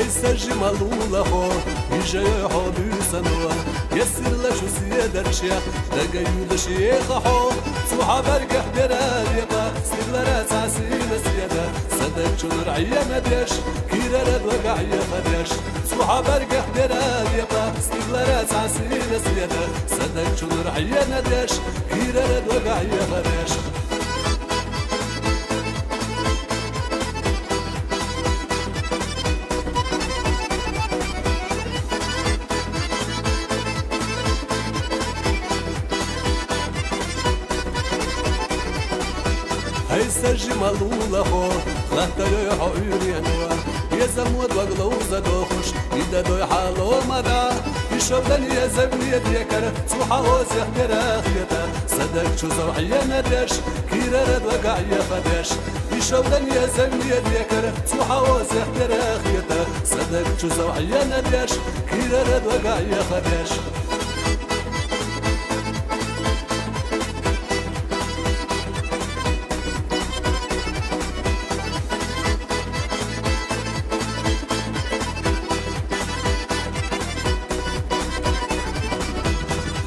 هيسجي مالولا خو يجي حودي سنوا يسر لشو سيدر شيخ دقيود شيخ حو صحاب ارقح دراد يبا سيغلرات عسين سيدا صدق شو رعية مديش كيرا رد وقع يخديش صحاب ارقح دراد يبا سيغلرات عسين سيدا صدق شو رعية مديش كيرا رد وقع يخديش هيسجي مالولا خو خلطة يوحو يرينوا يزمود وقلوزة دوخش يدا دوي حالو مدى يشوفن يزمني يديكر صوحا وزيح براخيتا صدق شو زوحية ندش كيرا رد وقع يخدش يشوفن يزمني يديكر صوحا وزيح براخيتا صدق شو زوحية ندش كيرا رد وقع يخدش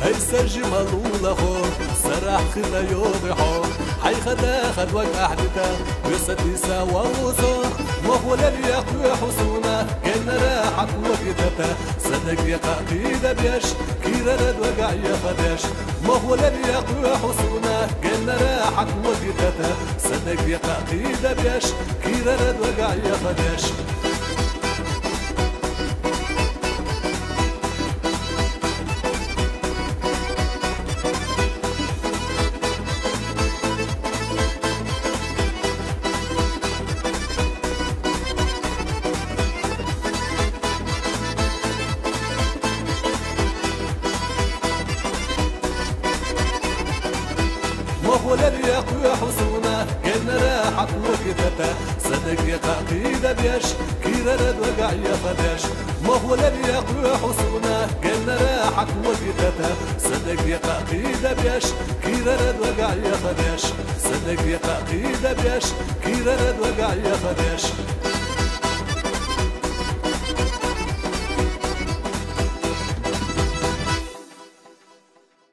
هيسجي مالولا خو سراح خذا يوضحو حي خدا خد وقع حدتا ويستي سوا وزو وهو الذي يقوي حصونا كان راحت وقتتا صدق يقع قيدة بيش كيرا رد وقع يخدش وهو الذي يقوي حصونا كان راحت وقتتا صدق يقع قيدة بيش كيرا رد وقع يخدش وهو الذي يقوي حصونا كان راحت وقتتا صدق يقع قيدة بيش كيرا رد وقع يخدش وهو الذي يقوي حصونا كان راحت وقتتا صدق يقع قيدة بيش كيرا رد وقع يخدش صدق يقع قيدة بيش كيرا رد وقع يخدش